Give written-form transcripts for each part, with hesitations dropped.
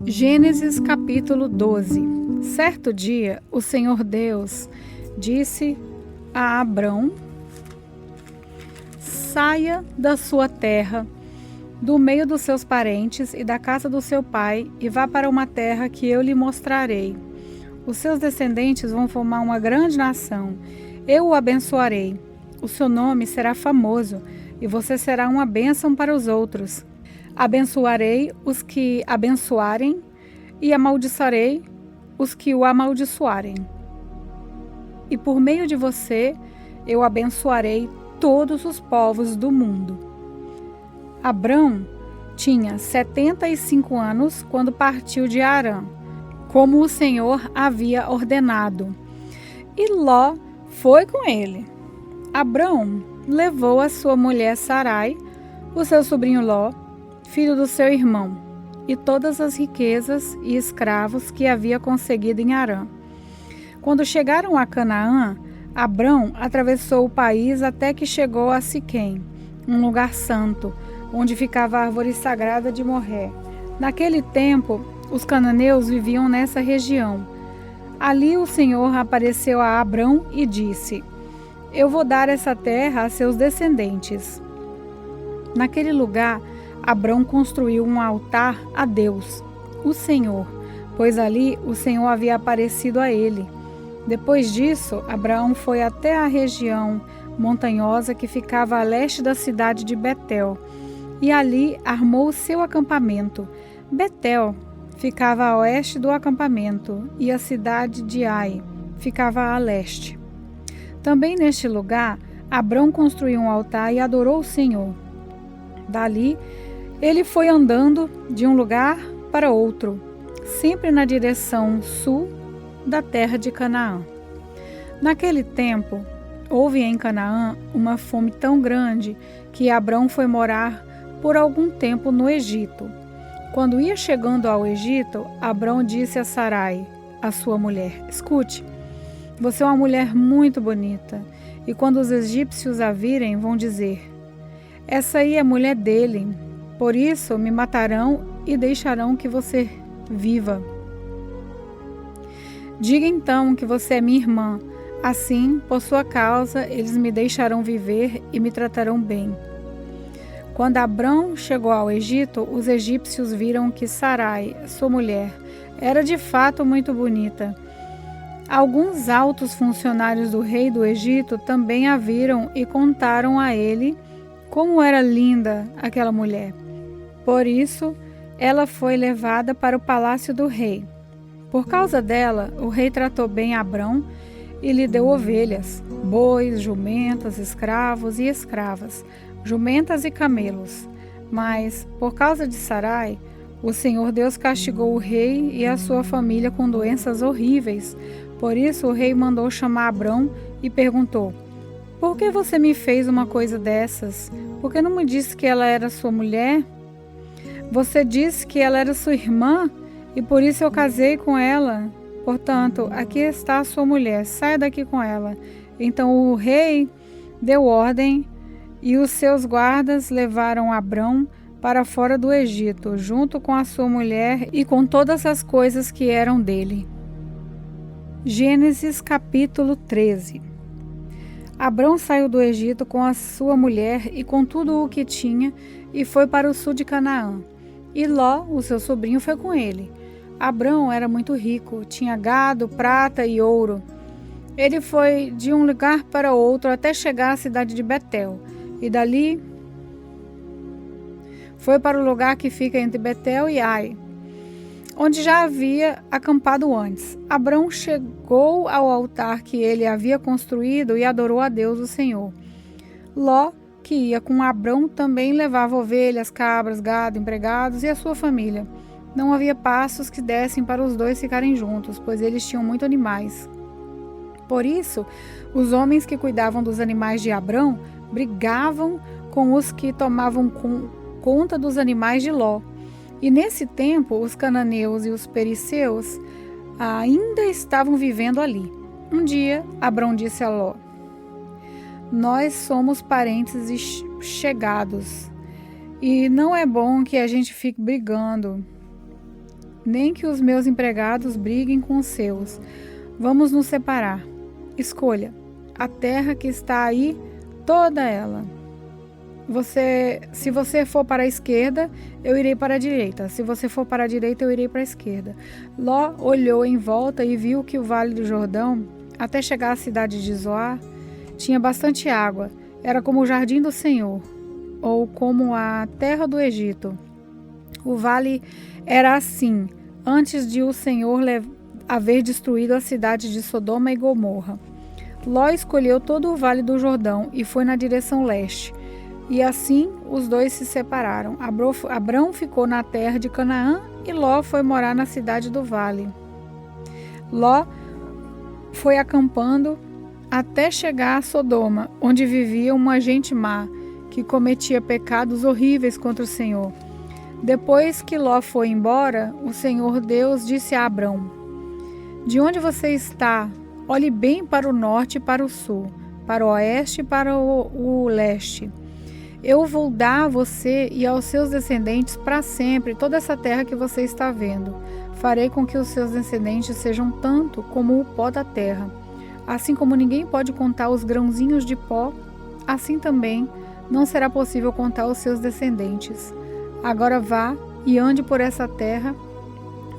Gênesis capítulo 12. Certo dia, o Senhor Deus disse a Abrão: saia da sua terra, do meio dos seus parentes e da casa do seu pai, e vá para uma terra que eu lhe mostrarei. Os seus descendentes vão formar uma grande nação. Eu o abençoarei. O seu nome será famoso, e você será uma bênção para os outros. Abençoarei os que abençoarem, e amaldiçoarei os que o amaldiçoarem. E por meio de você, eu abençoarei todos os povos do mundo. Abrão tinha 75 anos quando partiu de Harã, como o Senhor havia ordenado. E Ló foi com ele. Abrão levou a sua mulher Sarai, o seu sobrinho Ló, filho do seu irmão, e todas as riquezas e escravos que havia conseguido em Harã. Quando chegaram a Canaã, Abrão atravessou o país até que chegou a Siquém, um lugar santo, onde ficava a árvore sagrada de Moré. Naquele tempo, os cananeus viviam nessa região. Ali o Senhor apareceu a Abrão e disse: eu vou dar essa terra a seus descendentes. Naquele lugar, Abrão construiu um altar a Deus, o Senhor, pois ali o Senhor havia aparecido a ele. Depois disso, Abraão foi até a região montanhosa que ficava a leste da cidade de Betel, e ali armou o seu acampamento. Betel ficava a oeste do acampamento, e a cidade de Ai ficava a leste. Também neste lugar, Abrão construiu um altar e adorou o Senhor. Dali, ele foi andando de um lugar para outro, sempre na direção sul da terra de Canaã. Naquele tempo, houve em Canaã uma fome tão grande que Abrão foi morar por algum tempo no Egito. Quando ia chegando ao Egito, Abrão disse a Sarai, a sua mulher: escute, você é uma mulher muito bonita, e quando os egípcios a virem, vão dizer: essa aí é a mulher dele. Por isso me matarão e deixarão que você viva. Diga então que você é minha irmã. Assim, por sua causa, eles me deixarão viver e me tratarão bem. Quando Abrão chegou ao Egito, os egípcios viram que Sarai, sua mulher, era de fato muito bonita. Alguns altos funcionários do rei do Egito também a viram e contaram a ele como era linda aquela mulher. Por isso, ela foi levada para o palácio do rei. Por causa dela, o rei tratou bem Abrão e lhe deu ovelhas, bois, jumentas, escravos e escravas, jumentas e camelos. Mas, por causa de Sarai, o Senhor Deus castigou o rei e a sua família com doenças horríveis. Por isso, o rei mandou chamar Abrão e perguntou: por que você me fez uma coisa dessas? Por que não me disse que ela era sua mulher? Você disse que ela era sua irmã e por isso eu casei com ela. Portanto, aqui está a sua mulher, saia daqui com ela. Então o rei deu ordem e os seus guardas levaram Abrão para fora do Egito, junto com a sua mulher e com todas as coisas que eram dele. Gênesis capítulo 13. Abrão saiu do Egito com a sua mulher e com tudo o que tinha e foi para o sul de Canaã. E Ló, o seu sobrinho, foi com ele. Abrão era muito rico, tinha gado, prata e ouro. Ele foi de um lugar para outro até chegar à cidade de Betel, e dali foi para o lugar que fica entre Betel e Ai, onde já havia acampado antes. Abrão chegou ao altar que ele havia construído e adorou a Deus, o Senhor. Ló, que ia com Abrão, também levava ovelhas, cabras, gado, empregados e a sua família. Não havia pastos que dessem para os dois ficarem juntos, pois eles tinham muitos animais. Por isso, os homens que cuidavam dos animais de Abrão brigavam com os que tomavam conta dos animais de Ló. E nesse tempo, os cananeus e os perizeus ainda estavam vivendo ali. Um dia, Abrão disse a Ló: nós somos parentes chegados e não é bom que a gente fique brigando. nem que os meus empregados briguem com os seus. Vamos nos separar. Escolha a terra que está aí, toda ela. Se você for para a esquerda, eu irei para a direita. Se você for para a direita, eu irei para a esquerda. Ló olhou em volta e viu que o vale do Jordão, até chegar à cidade de Zoar, tinha bastante água. Era como o jardim do Senhor, ou como a terra do Egito. O vale era assim, antes de o Senhor haver destruído a cidade de Sodoma e Gomorra. Ló escolheu todo o vale do Jordão e foi na direção leste. E assim os dois se separaram. Abrão ficou na terra de Canaã e Ló foi morar na cidade do vale. Ló foi acampando até chegar a Sodoma, onde vivia uma gente má, que cometia pecados horríveis contra o Senhor. Depois que Ló foi embora, o Senhor Deus disse a Abrão: de onde você está? Olhe bem para o norte e para o sul, para o oeste e para o leste. Eu vou dar a você e aos seus descendentes para sempre toda essa terra que você está vendo. Farei com que os seus descendentes sejam tanto como o pó da terra. Assim como ninguém pode contar os grãozinhos de pó, assim também não será possível contar os seus descendentes. Agora vá e ande por essa terra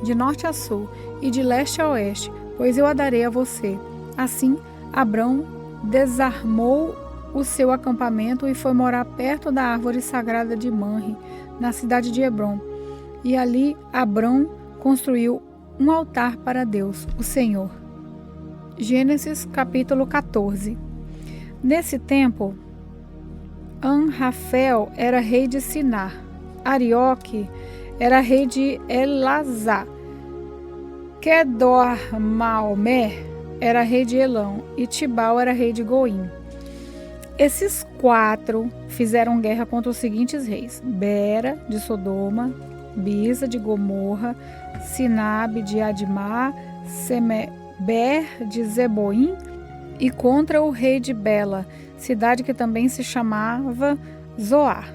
de norte a sul e de leste a oeste, pois eu a darei a você. Assim, Abrão desarmou o seu acampamento e foi morar perto da árvore sagrada de Manre, na cidade de Hebrom. E ali Abrão construiu um altar para Deus, o Senhor. Gênesis capítulo 14. Nesse tempo, Anrafel era rei de Sinar, Arioque era rei de Elazá, Quedorlaomer era rei de Elão e Tibal era rei de Goim. Esses 4 fizeram guerra contra os seguintes reis: Bera, de Sodoma, Bisa, de Gomorra, Sinabe, de Admá, Semeber, de Zeboim, e contra o rei de Bela, cidade que também se chamava Zoar.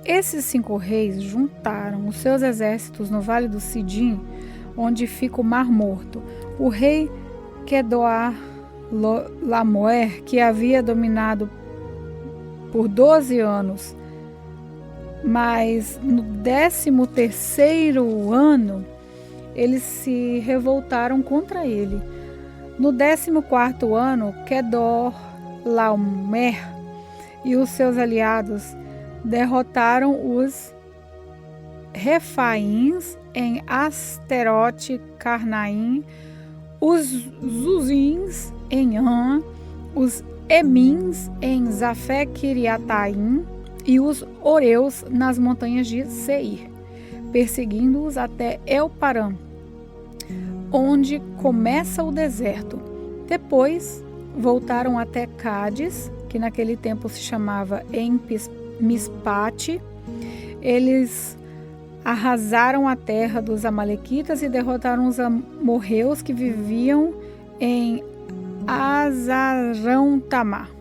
Esses 5 reis juntaram os seus exércitos no vale do Sidim, onde fica o Mar Morto. O rei Quedorlaomer, que havia dominado por 12 anos, mas no 13º ano eles se revoltaram contra ele. No 14º ano, Quedorlaomer e os seus aliados derrotaram os Refaíns em Asterote Carnaim, os Zuzins em An, os Emins em Zafé-Quiriataim e os Oreus nas montanhas de Seir, perseguindo-os até El-Parã, onde começa o deserto. Depois voltaram até Cádiz, que naquele tempo se chamava Mispate. Eles arrasaram a terra dos amalequitas e derrotaram os amorreus que viviam em Azarão-Tamar.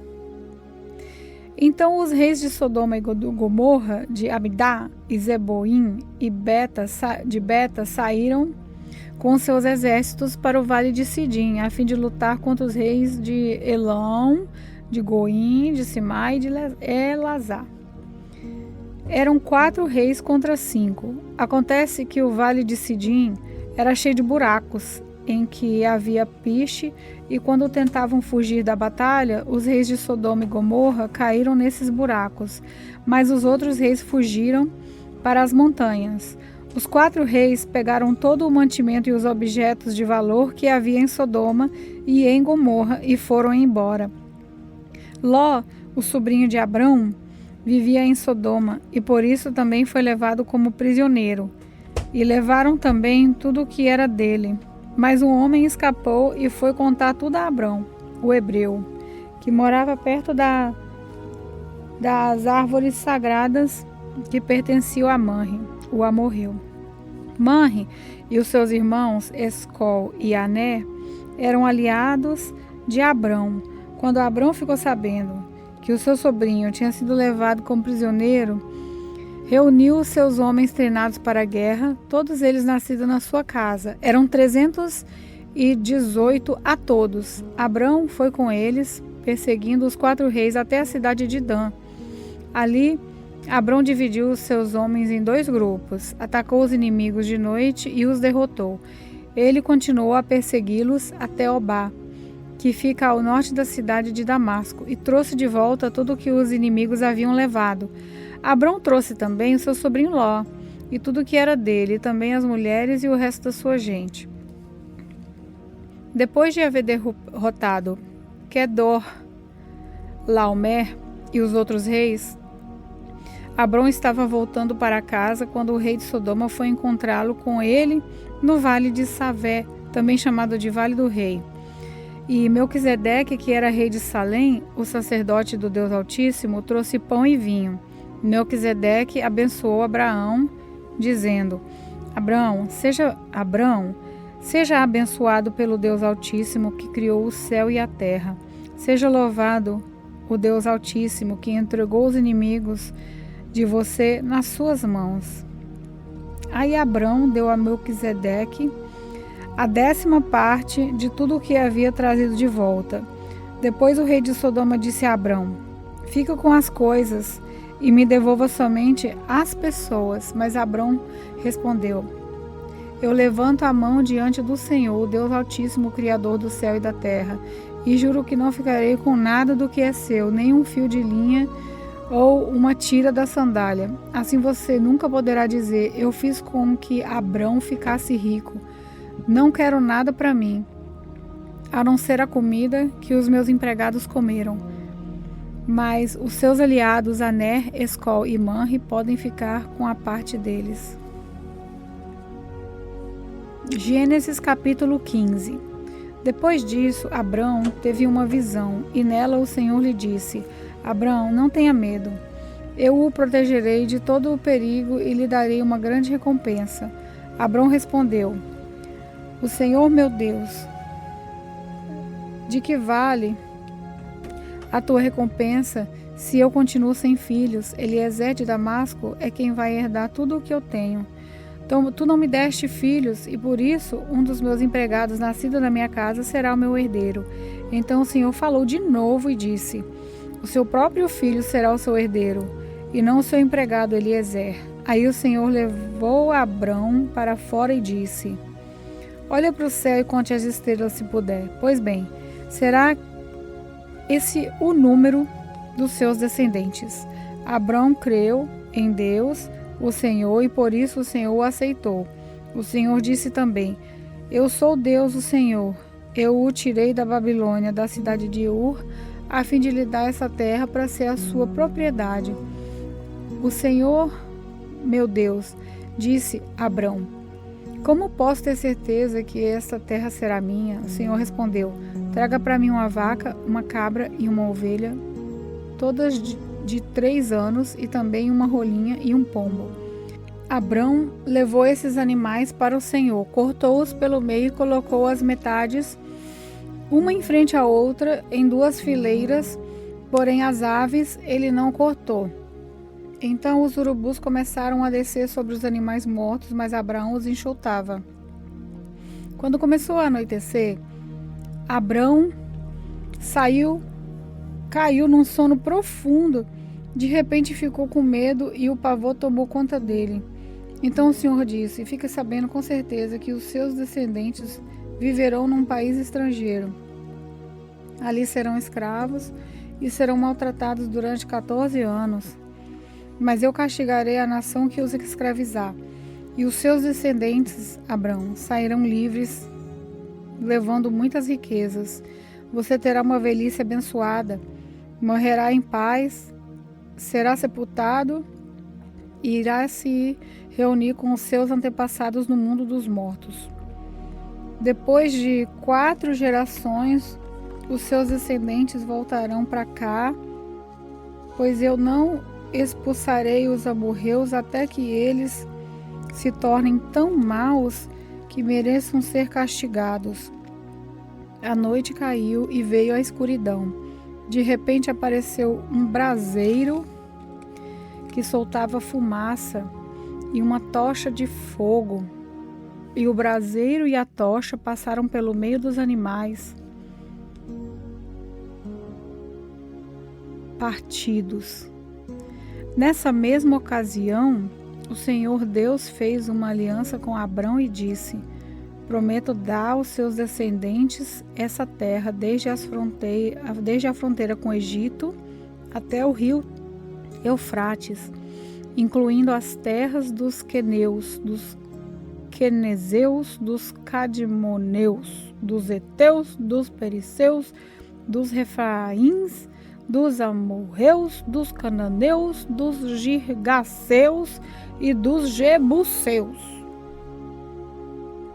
Então os reis de Sodoma e Gomorra, de Abdá e Zeboim e Beta saíram com seus exércitos para o vale de Sidim, a fim de lutar contra os reis de Elão, de Goim, de Simá e de Elazá. Eram 4 reis contra 5. Acontece que o vale de Sidim era cheio de buracos, em que havia piche, e quando tentavam fugir da batalha, os reis de Sodoma e Gomorra caíram nesses buracos, mas os outros reis fugiram para as montanhas. Os 4 reis pegaram todo o mantimento e os objetos de valor que havia em Sodoma e em Gomorra e foram embora. Ló, o sobrinho de Abrão, vivia em Sodoma e por isso também foi levado como prisioneiro. E levaram também tudo o que era dele. Mas um homem escapou e foi contar tudo a Abrão, o hebreu, que morava perto das árvores sagradas que pertenciam a Manre, o amorreu. Manre e os seus irmãos Escol e Ané eram aliados de Abrão. Quando Abrão ficou sabendo que o seu sobrinho tinha sido levado como prisioneiro, reuniu os seus homens treinados para a guerra, todos eles nascidos na sua casa. Eram 318 a todos. Abrão foi com eles, perseguindo os 4 reis até a cidade de Dan. Ali, Abrão dividiu os seus homens em 2 grupos, atacou os inimigos de noite e os derrotou. Ele continuou a persegui-los até Obá, que fica ao norte da cidade de Damasco, e trouxe de volta tudo o que os inimigos haviam levado. Abrão trouxe também o seu sobrinho Ló, e tudo o que era dele, e também as mulheres e o resto da sua gente. Depois de haver derrotado Quedor, Laomer e os outros reis, Abrão estava voltando para casa quando o rei de Sodoma foi encontrá-lo com ele no vale de Savé, também chamado de Vale do Rei. E Melquisedeque, que era rei de Salém, o sacerdote do Deus Altíssimo, trouxe pão e vinho. Melquisedeque abençoou Abraão, dizendo: Abrão, seja abençoado pelo Deus Altíssimo, que criou o céu e a terra. Seja louvado o Deus Altíssimo, que entregou os inimigos de você nas suas mãos. Aí Abrão deu a Melquisedeque a 10ª parte de tudo o que havia trazido de volta. Depois o rei de Sodoma disse a Abrão: fica com as coisas e me devolva somente as pessoas. Mas Abrão respondeu: eu levanto a mão diante do Senhor, o Deus Altíssimo, Criador do céu e da terra, e juro que não ficarei com nada do que é seu, nem um fio de linha ou uma tira da sandália. Assim você nunca poderá dizer: eu fiz com que Abrão ficasse rico. Não quero nada para mim, a não ser a comida que os meus empregados comeram. Mas os seus aliados Aner, Escol e Manre podem ficar com a parte deles. Gênesis capítulo 15. Depois disso, Abrão teve uma visão, e nela o Senhor lhe disse: Abrão, não tenha medo. Eu o protegerei de todo o perigo e lhe darei uma grande recompensa. Abrão respondeu: o Senhor meu Deus, de que vale a tua recompensa se eu continuo sem filhos? Eliezer de Damasco é quem vai herdar tudo o que eu tenho. Então, tu não me deste filhos, e por isso um dos meus empregados nascido na minha casa será o meu herdeiro. Então o Senhor falou de novo e disse: o seu próprio filho será o seu herdeiro, e não o seu empregado Eliezer. Aí o Senhor levou Abrão para fora e disse: olha para o céu e conte as estrelas se puder. Pois bem, será esse o número dos seus descendentes. Abrão creu em Deus, o Senhor, e por isso o Senhor o aceitou. O Senhor disse também: eu sou Deus, o Senhor. Eu o tirei da Babilônia, da cidade de Ur, a fim de lhe dar essa terra para ser a sua propriedade. O Senhor, meu Deus, disse a Abrão: como posso ter certeza que esta terra será minha? O Senhor respondeu: traga para mim uma vaca, uma cabra e uma ovelha, todas de 3 anos, e também uma rolinha e um pombo. Abrão levou esses animais para o Senhor, cortou-os pelo meio e colocou as metades, uma em frente à outra, em 2 fileiras, porém as aves ele não cortou. Então os urubus começaram a descer sobre os animais mortos, mas Abrão os enxotava. Quando começou a anoitecer, Abrão caiu num sono profundo. De repente ficou com medo e o pavor tomou conta dele. Então o Senhor disse: fique sabendo com certeza que os seus descendentes viverão num país estrangeiro. Ali serão escravos e serão maltratados durante 14 anos. Mas eu castigarei a nação que os escravizar, e os seus descendentes, Abrão, sairão livres, levando muitas riquezas. Você terá uma velhice abençoada, morrerá em paz, será sepultado e irá se reunir com os seus antepassados no mundo dos mortos. Depois de 4 gerações, os seus descendentes voltarão para cá, pois eu não expulsarei os amorreus até que eles se tornem tão maus que mereçam ser castigados. A noite caiu e veio a escuridão. De repente apareceu um braseiro que que soltava fumaça e uma tocha de fogo. E o braseiro e a tocha passaram pelo meio dos animais partidos. Nessa mesma ocasião, o Senhor Deus fez uma aliança com Abrão e disse: prometo dar aos seus descendentes essa terra desde a fronteira com o Egito até o rio Eufrates, incluindo as terras dos queneus, dos quenezeus, dos cadmoneus, dos heteus, dos perizeus, dos refaíns, dos amorreus, dos cananeus, dos girgaceus e dos jebuseus.